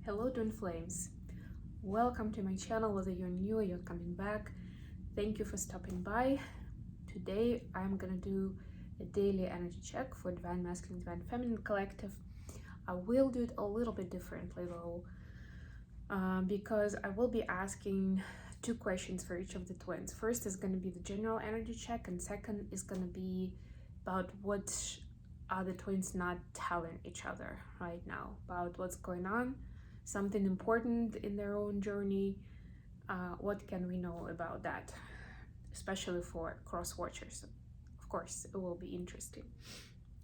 Hello twin flames, welcome to my channel. Whether you're new or you're coming back, thank you for stopping by. Today I'm gonna do a daily energy check for Divine Masculine, Divine Feminine Collective. I will do it a little bit differently though, because I will be asking two questions for each of the twins. First is going to be the general energy check, and second is going to be about what are the twins not telling each other right now, about what's going on, something important in their own journey. What can we know about that, especially for cross watchers? Of course, it will be interesting.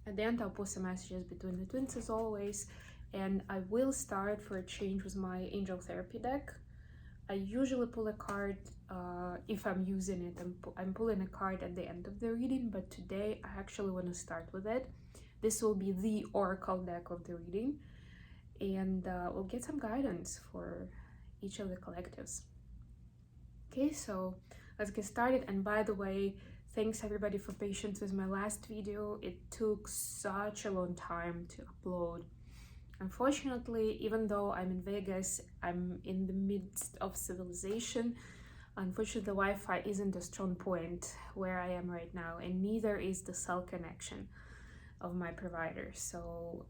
At the end, I'll post some messages between the twins as always, and I will start for a change with my angel therapy deck. I usually pull a card if I'm using it. I'm pulling a card at the end of the reading, but today I actually want to start with it. This will be the oracle deck of the reading, and we'll get some guidance for each of the collectives. Okay, so let's get started. And by the way, thanks everybody for patience with my last video. It took such a long time to upload. Unfortunately, even though I'm in Vegas, I'm in the midst of civilization. Unfortunately, the Wi-Fi isn't a strong point where I am right now, and neither is the cell connection of my provider. So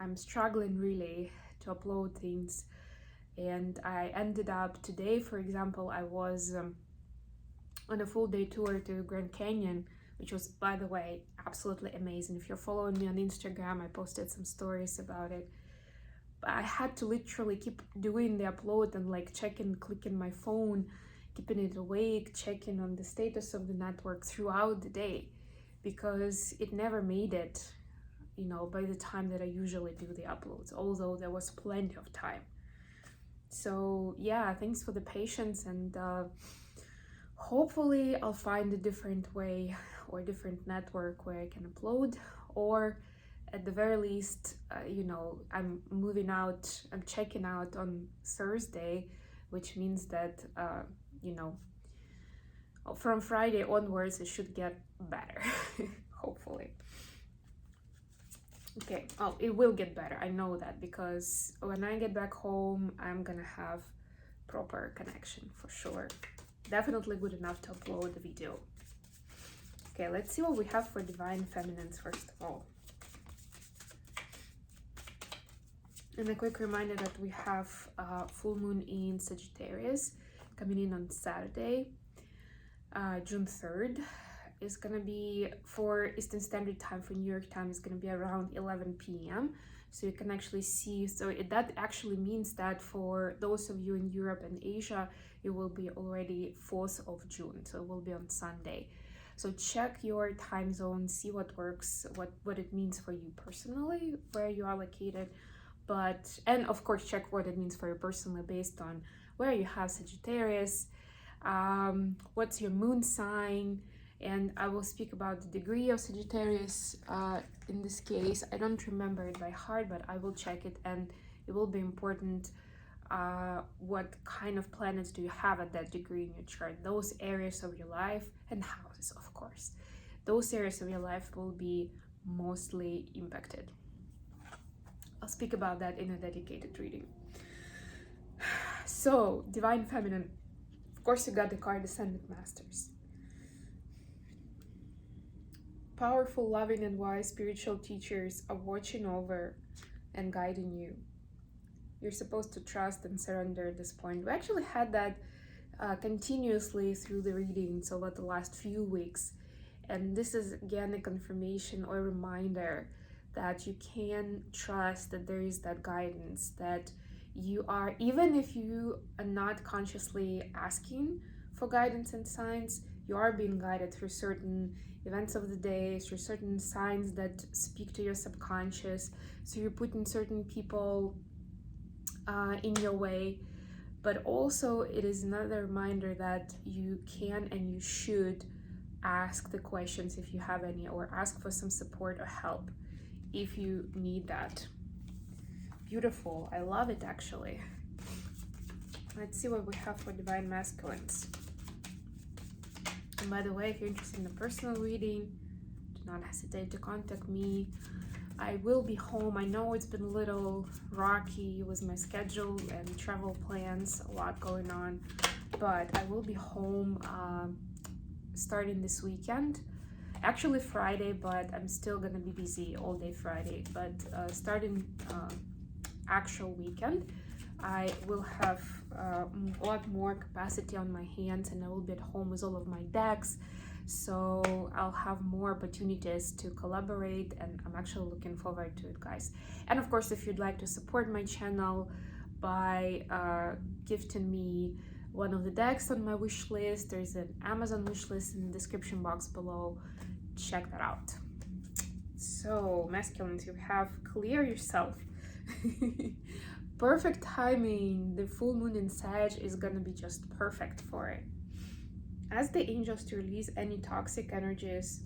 I'm struggling really to upload things, and I ended up today, for example, I was on a full day tour to Grand Canyon, which was, by the way, absolutely amazing. If you're following me on Instagram, I posted some stories about it. But I had to literally keep doing the upload and like checking, clicking my phone, keeping it awake, checking on the status of the network throughout the day, because it never made it, you know, by the time that I usually do the uploads, although there was plenty of time. So yeah, thanks for the patience, and hopefully I'll find a different way or different network where I can upload, or at the very least, you know, I'm moving out, I'm checking out on Thursday, which means that, you know, from Friday onwards, it should get better, hopefully. Okay, oh, it will get better. I know that, because when I get back home, I'm gonna have proper connection for sure. Definitely good enough to upload the video. Okay, let's see what we have for Divine Feminines first of all. And a quick reminder that we have full moon in Sagittarius coming in on Saturday, June 3rd. Is gonna be for Eastern Standard Time. For New York time, is gonna be around 11 p.m. So you can actually see, that actually means that for those of you in Europe and Asia, it will be already 4th of June, so it will be on Sunday. So check your time zone, see what works, what it means for you personally, where you are located, and of course check what it means for you personally based on where you have Sagittarius, what's your moon sign. And I will speak about the degree of Sagittarius in this case. I don't remember it by heart, but I will check it, and it will be important what kind of planets do you have at that degree in your chart. Those areas of your life, and houses of course, those areas of your life will be mostly impacted. I'll speak about that in a dedicated reading. So, Divine Feminine, of course you got the card Ascended Masters. Powerful, loving, and wise spiritual teachers are watching over and guiding you. You're supposed to trust and surrender at this point. We actually had that continuously through the readings over the last few weeks. And this is again a confirmation or a reminder that you can trust that there is that guidance, that you are, even if you are not consciously asking for guidance and signs, you are being guided through certain events of the day, through certain signs that speak to your subconscious. So you're putting certain people in your way, but also it is another reminder that you can and you should ask the questions if you have any, or ask for some support or help if you need that. Beautiful, I love it actually. Let's see what we have for Divine Masculines. And by the way, if you're interested in a personal reading, do not hesitate to contact me. I will be home. I know it's been a little rocky with my schedule and travel plans, a lot going on, but I will be home starting this weekend. Actually Friday, but I'm still gonna be busy all day Friday. But starting actual weekend, I will have a lot more capacity on my hands, and I will be at home with all of my decks. So I'll have more opportunities to collaborate, and I'm actually looking forward to it, guys. And of course, if you'd like to support my channel by gifting me one of the decks on my wish list, there's an Amazon wish list in the description box below. Check that out. So masculines, you have clear yourself. Perfect timing. The full moon in Sag is gonna be just perfect for it. Ask the angels to release any toxic energies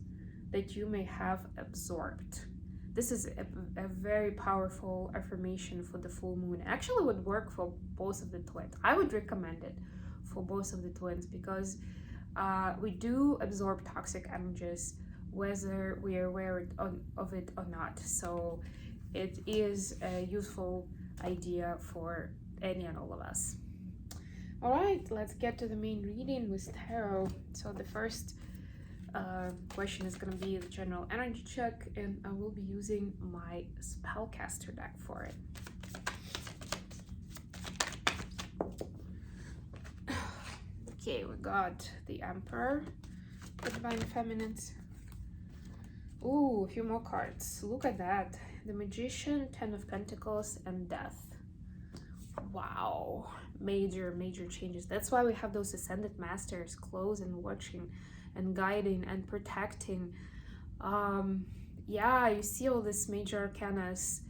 that you may have absorbed. This is a very powerful affirmation for the full moon. Actually would work for both of the twins. I would recommend it for both of the twins, because we do absorb toxic energies whether we are aware of it or not. So it is a useful idea for any and all of us. All right, let's get to the main reading with tarot. So the first question is going to be the general energy check, and I will be using my spellcaster deck for it. Okay, we got the Emperor, the Divine Feminines. Ooh, a few more cards. Look at that. The Magician, Ten of Pentacles, and Death. Wow. Major changes. That's why we have those Ascended Masters close and watching and guiding and protecting. Yeah, you see all this major arcanas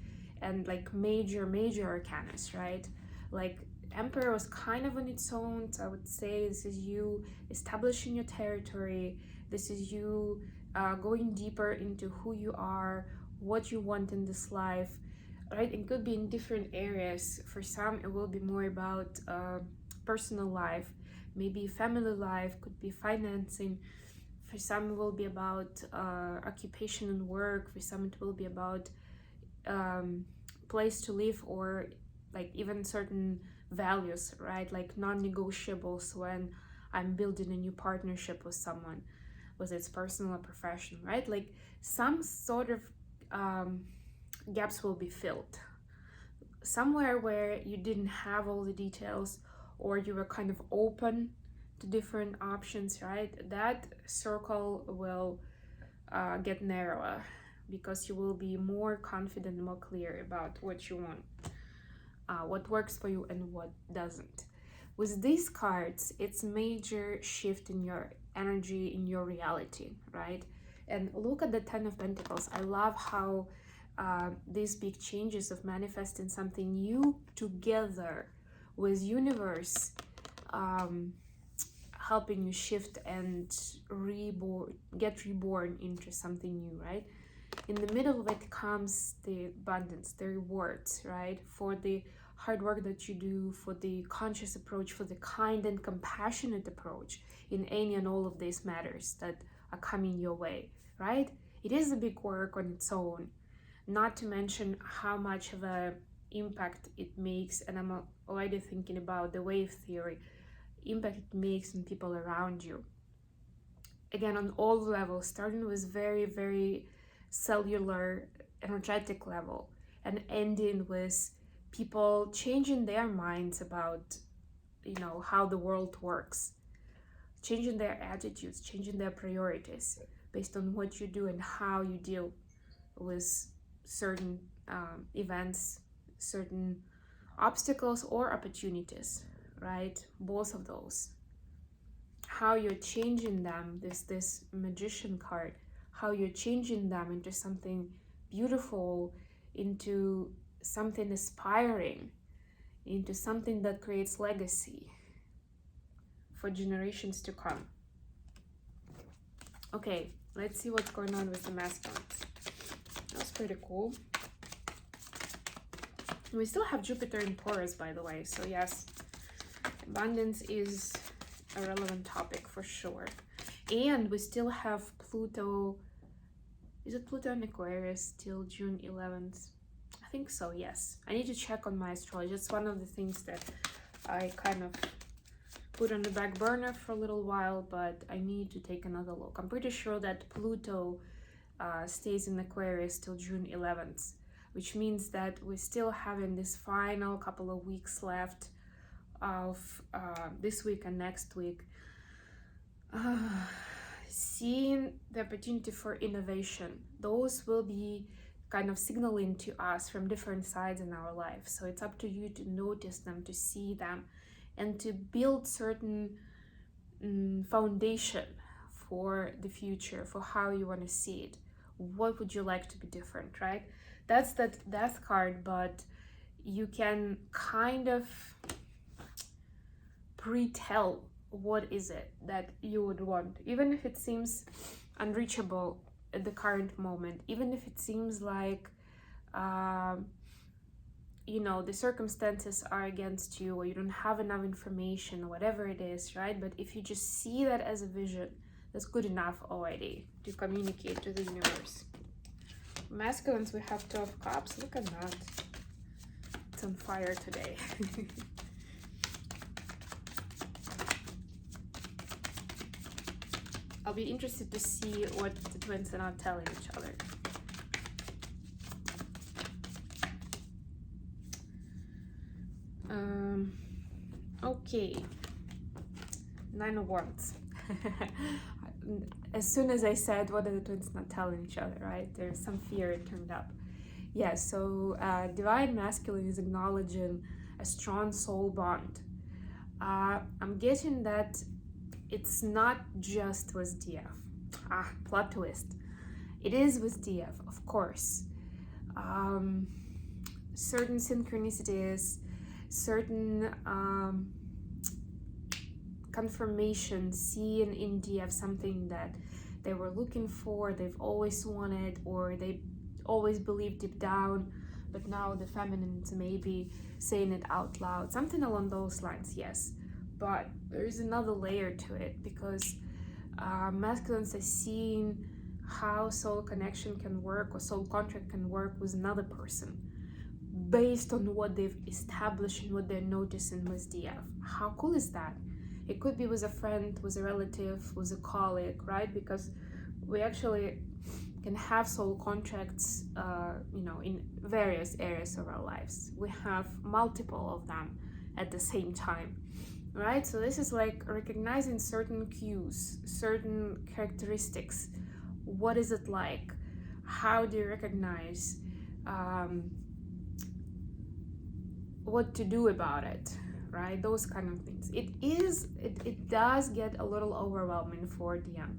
and like major arcanas, right? Like Emperor was kind of on its own. So I would say this is you establishing your territory. This is you going deeper into who you are, what you want in this life, right? It could be in different areas. For some, it will be more about personal life, maybe family life, could be financing. For some, it will be about occupation and work. For some, it will be about place to live, or like even certain values, right? Like non-negotiables when I'm building a new partnership with someone, whether it's personal or professional, right? Like some sort of gaps will be filled somewhere where you didn't have all the details, or you were kind of open to different options, right? That circle will get narrower, because you will be more confident, more clear about what you want, what works for you and what doesn't. With these cards, it's major shift in your energy, in your reality, right? And look at the Ten of Pentacles. I love how these big changes of manifesting something new together with universe helping you shift and get reborn into something new, right? In the middle of it comes the abundance, the rewards, right? For the hard work that you do, for the conscious approach, for the kind and compassionate approach in any and all of these matters that are coming your way, right? It is a big work on its own, not to mention how much of an impact it makes. And I'm already thinking about the wave theory, impact it makes on people around you. Again, on all levels, starting with very cellular, energetic level, and ending with people changing their minds about, you know, how the world works, changing their attitudes, changing their priorities based on what you do and how you deal with certain events, certain obstacles or opportunities, right? Both of those. How you're changing them, this Magician card, how you're changing them into something beautiful, into something aspiring, into something that creates legacy for generations to come. Okay, let's see what's going on with the masculines. That's pretty cool. We still have Jupiter in Taurus, by the way, so yes, abundance is a relevant topic for sure. And we still have Pluto Is it Pluto in Aquarius till June 11th? I think so, yes. I need to check on my astrology. It's one of the things that I kind of put on the back burner for a little while, but I need to take another look. I'm pretty sure that Pluto stays in Aquarius till June 11th, which means that we're still having this final couple of weeks left of this week and next week. Seeing the opportunity for innovation, those will be kind of signaling to us from different sides in our life. So it's up to you to notice them, to see them, and to build certain foundation for the future, for how you want to see it. What would you like to be different, right? That's that death card, but you can kind of pre-tell what is it that you would want, even if it seems unreachable at the current moment, even if it seems like you know, the circumstances are against you, or you don't have enough information, or whatever it is, right? But if you just see that as a vision, that's good enough already to communicate to the universe. Masculines, we have 12 cups. Look at that. It's on fire today. I'll be interested to see what the twins are not telling each other. Okay. 9 of Wands. As soon as I said, what are the twins not telling each other, right? There's some fear it turned up. Yeah, so Divine Masculine is acknowledging a strong soul bond. I'm getting that it's not just with DF. Plot twist. It is with DF, of course. Certain synchronicities, certain confirmation, seeing in DF something that they were looking for, they've always wanted, or they always believed deep down, but now the feminines may be saying it out loud. Something along those lines, yes. But there is another layer to it, because masculines are seeing how soul connection can work, or soul contract can work with another person based on what they've established and what they're noticing with DF. How cool is that? It could be with a friend, with a relative, with a colleague, right? Because we actually can have soul contracts, you know, in various areas of our lives. We have multiple of them at the same time, right? So this is like recognizing certain cues, certain characteristics. What is it like? How do you recognize what to do about it, right? Those kind of things. It does get a little overwhelming for DM.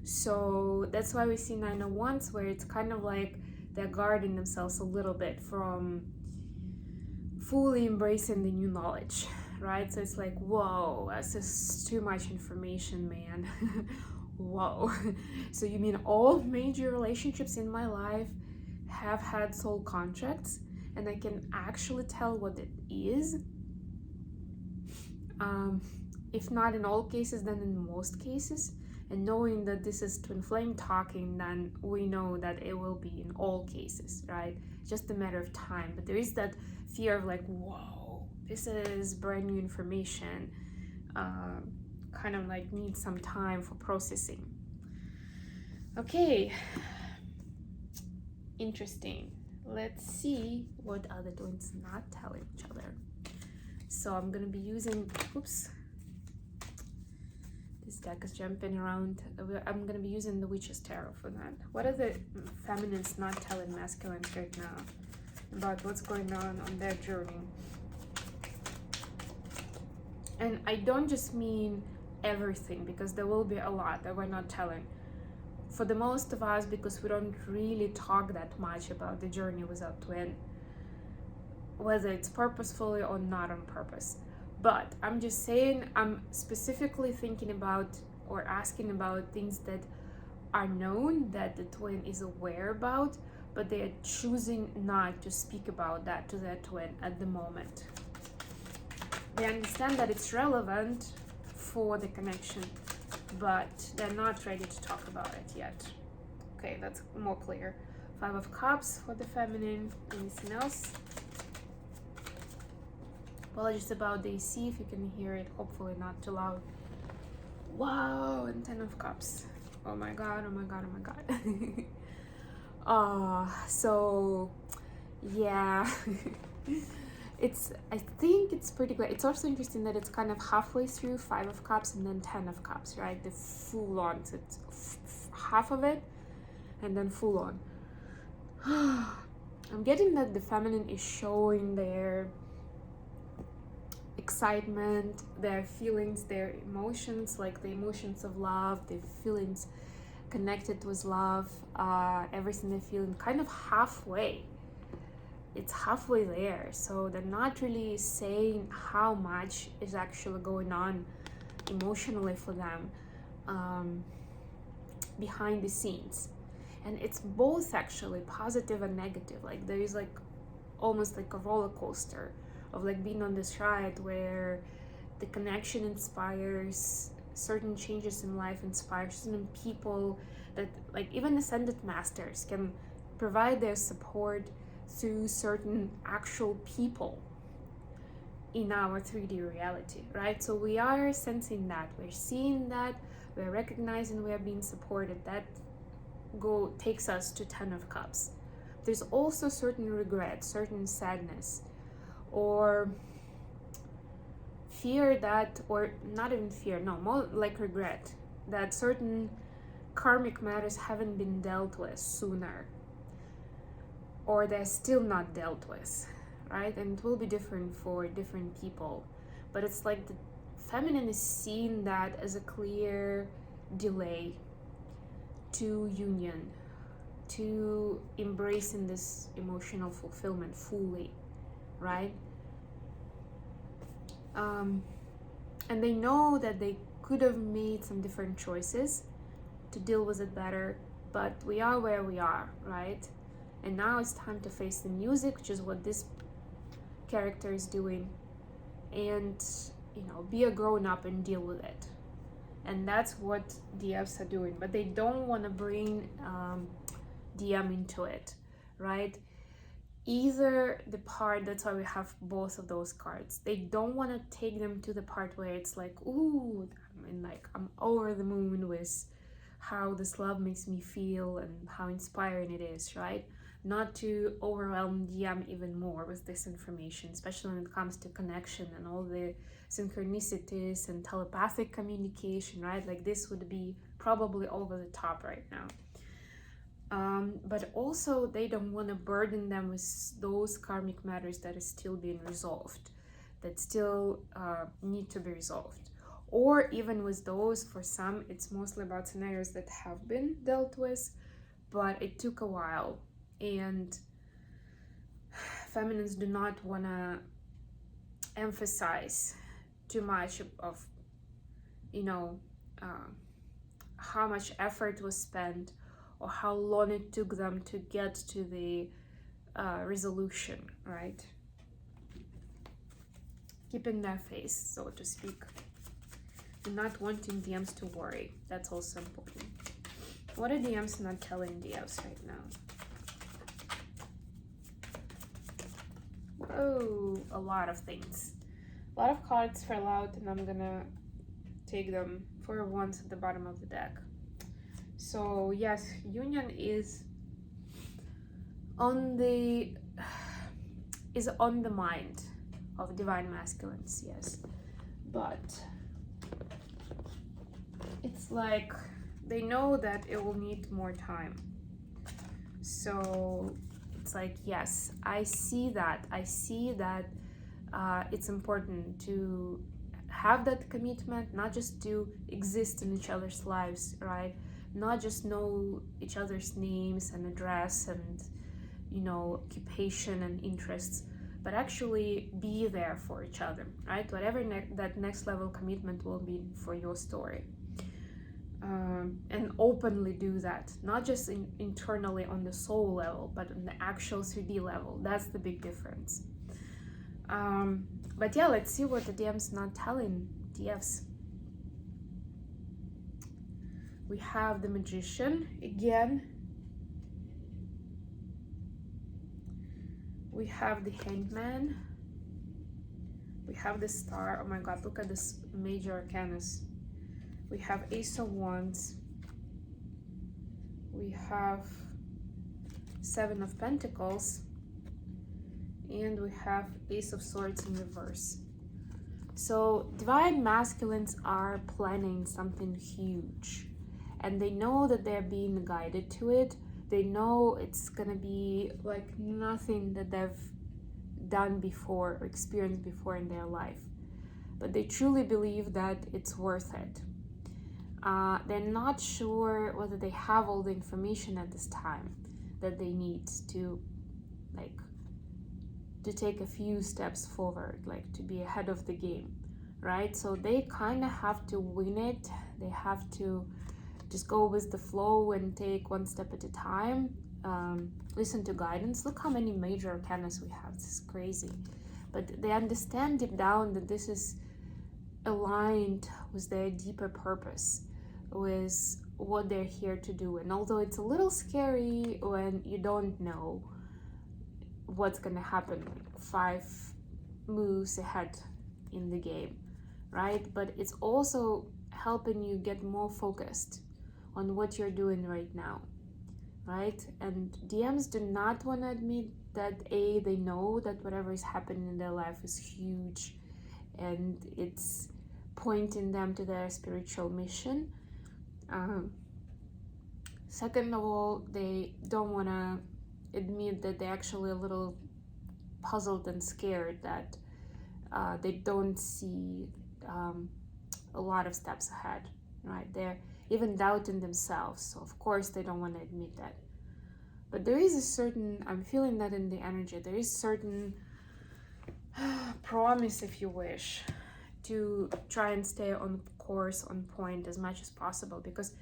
So that's why we see 9 of Wands, where it's kind of like they're guarding themselves a little bit from fully embracing the new knowledge, right? So it's like, whoa, that's just too much information, man. Whoa. So you mean all major relationships in my life have had soul contracts, and I can actually tell what it is? If not in all cases, then in most cases. And knowing that this is twin flame talking, then we know that it will be in all cases, right? Just a matter of time. But there is that fear of like, whoa, this is brand new information. Kind of like needs some time for processing. Okay. Interesting. Let's see what other twins not telling each other. So I'm gonna be using, oops, this deck is jumping around. I'm gonna be using the Witch's Tarot for that. What are the feminines not telling masculines right now about what's going on their journey? And I don't just mean everything, because there will be a lot that we're not telling. For the most of us, because we don't really talk that much about the journey with our twin, whether it's purposefully or not on purpose. But I'm just saying, I'm specifically thinking about or asking about things that are known, that the twin is aware about, but they are choosing not to speak about that to their twin at the moment. They understand that it's relevant for the connection, but they're not ready to talk about it yet. Okay, that's more clear. 5 of Cups for the feminine. Anything else? Apologies about the AC if you can hear it. Hopefully not too loud. Wow, and 10 of Cups. Oh my god, oh my god, oh my god. So yeah. I think it's pretty great. It's also interesting that it's kind of halfway through 5 of Cups and then 10 of Cups, right? The full on. So it's half of it and then full on. I'm getting that the feminine is showing their excitement, their feelings, their emotions, like the emotions of love, the feelings connected with love, everything they're feeling kind of halfway. It's halfway there, so they're not really saying how much is actually going on emotionally for them behind the scenes. And it's both actually positive and negative. Like there is like almost like a roller coaster of like being on this ride where the connection inspires certain changes in life, inspires certain people, that like even ascended masters can provide their support through certain actual people in our 3D reality, right? So we are sensing that, we're seeing that, we're recognizing we are being supported. That takes us to 10 of Cups. There's also certain regret, certain sadness, or fear that, or not even fear, no, more like regret, that certain karmic matters haven't been dealt with sooner, or they're still not dealt with, right? And it will be different for different people. But it's like the feminine is seeing that as a clear delay to union, to embracing this emotional fulfillment fully, right? And they know that they could have made some different choices to deal with it better, but we are where we are, right? And now it's time to face the music, which is what this character is doing, and be a grown-up and deal with it. And that's what DFs are doing, but they don't want to bring DM into it, right? Either the part, that's why we have both of those cards, they don't want to take them to the part where it's like, ooh, I'm over the moon with how this love makes me feel and how inspiring it is, right? Not to overwhelm DM even more with this information, especially when it comes to connection and all the synchronicities and telepathic communication, right? Like this would be probably over the top right now. But also they don't want to burden them with those karmic matters that are still being resolved, that still need to be resolved. Or even with those, for some, it's mostly about scenarios that have been dealt with, but it took a while. And feminines do not want to emphasize too much of, how much effort was spent or how long it took them to get to the resolution, right? Keeping their face, so to speak, and not wanting DMs to worry. That's also important. What are DMs not telling DFs right now? Oh, a lot of things. A lot of cards fell out, and I'm gonna take them for once at the bottom of the deck. So yes, union is on the mind of divine masculines, yes, but it's like they know that it will need more time. So it's like, yes, I see that it's important to have that commitment, not just to exist in each other's lives, right? Not just know each other's names and address and occupation and interests, but actually be there for each other, right? Whatever that next level commitment will be for your story, and openly do that, not just internally on the soul level, but on the actual 3D level. That's the big difference. But yeah, let's see what the DM's not telling DFs. We have the Magician again, We have the Hangman. We have the Star. Oh my god, look at this major arcanus. We have Ace of Wands. We have Seven of Pentacles. And we have Ace of Swords in reverse. So divine masculines are planning something huge. And they know that they're being guided to it. They know it's gonna be like nothing that they've done before or experienced before in their life. But they truly believe that it's worth it. They're not sure whether they have all the information at this time that they need to take a few steps forward, like to be ahead of the game, right? So they kind of have to win it. They have to just go with the flow and take one step at a time. Listen to guidance. Look how many major arcanas we have. This is crazy. But they understand deep down that this is aligned with their deeper purpose, with what they're here to do. And although it's a little scary when you don't know what's gonna happen 5 moves ahead in the game, right? But it's also helping you get more focused on what you're doing right now, right? And DMs do not want to admit that they know that whatever is happening in their life is huge and it's pointing them to their spiritual mission. Second of all, they don't want to admit that they're actually a little puzzled and scared that they don't see a lot of steps ahead, right? They're even doubting themselves, so of course they don't want to admit that. But there is a certain, I'm feeling that in the energy, there is certain promise, if you wish, to try and stay on course, on point as much as possible, because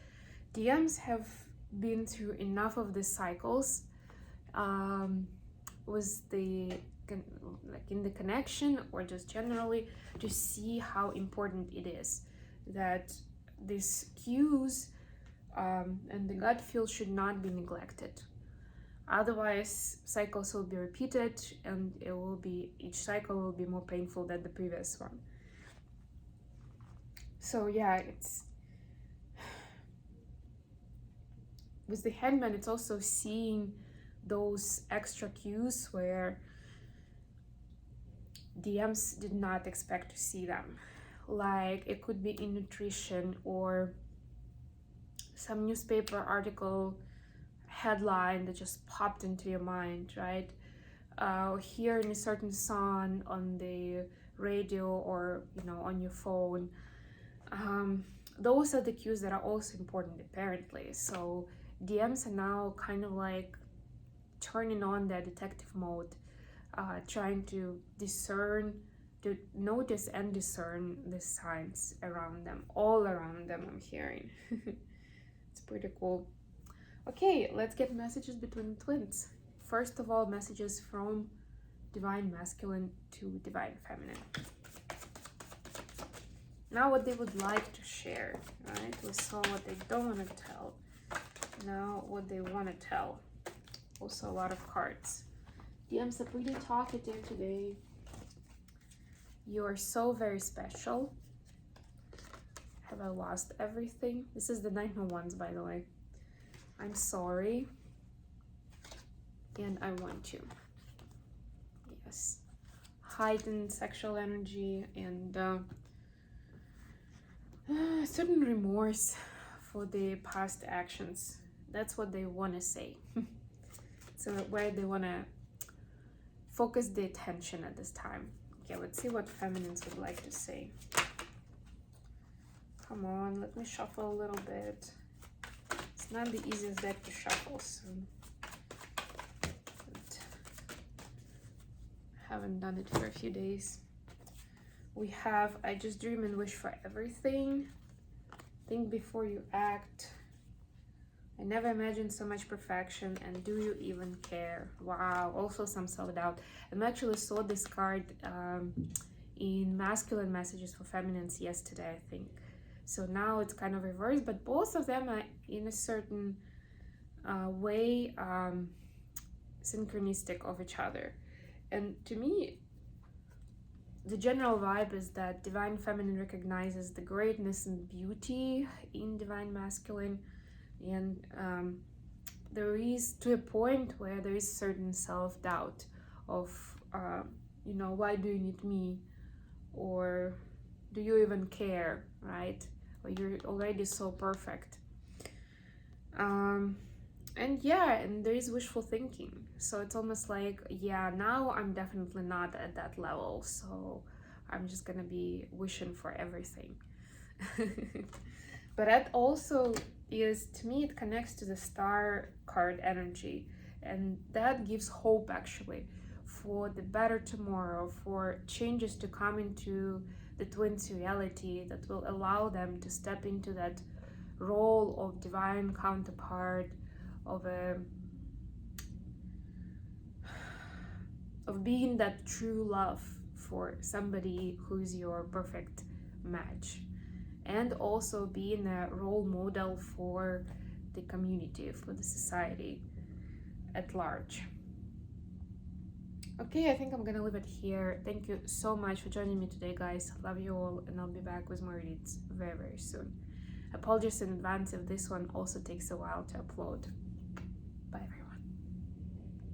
DMs have been through enough of these cycles with the, like in the connection or just generally, to see how important it is that these cues and the gut feel should not be neglected. Otherwise, cycles will be repeated and each cycle will be more painful than the previous one. So yeah, it's with the Hangman, it's also seeing those extra cues where DMs did not expect to see them. Like it could be in nutrition or some newspaper article headline that just popped into your mind, right? Hearing a certain song on the radio or on your phone. Those are the cues that are also important, apparently. So DMs are now kind of like turning on their detective mode, trying to notice and discern the signs around them, all around them, I'm hearing. It's pretty cool. Okay, let's get messages between twins. First of all, messages from divine masculine to divine feminine. Now what they would like to share, right? We saw what they don't want to tell. Now what they want to tell. Also a lot of cards. DMs are pretty talkative today. You are so very special. Have I lost everything? This is the Nine of Wands, by the way. I'm sorry. And I want you. Yes. Heightened sexual energy and certain remorse for the past actions. That's what they want to say. So where they want to focus the attention at this time. Okay, let's see what feminines would like to say. Come on, let me shuffle a little bit. It's not the easiest deck to shuffle, so haven't done it for a few days. We have I just dream and wish for everything. Think before you act. I never imagined so much perfection, and do you even care? Wow, also some self-doubt. I actually saw this card in masculine messages for feminines yesterday, I think. So now it's kind of reversed, but both of them are in a certain way synchronistic of each other. And to me, the general vibe is that divine feminine recognizes the greatness and beauty in divine masculine, and there is, to a point where there is certain self-doubt of why do you need me, or do you even care, right? Or you're already so perfect. And there is wishful thinking. So it's almost like, yeah, now I'm definitely not at that level, so I'm just gonna be wishing for everything. But that also is, to me, it connects to the star card energy, and that gives hope actually for the better tomorrow, for changes to come into the twins' reality that will allow them to step into that role of divine counterpart, of being that true love for somebody who's your perfect match, and also being a role model for the community, for the society at large. Okay, I think I'm gonna leave it here. Thank you so much for joining me today, guys. Love you all, and I'll be back with more reads very, very soon. Apologies in advance if this one also takes a while to upload. Bye, everyone.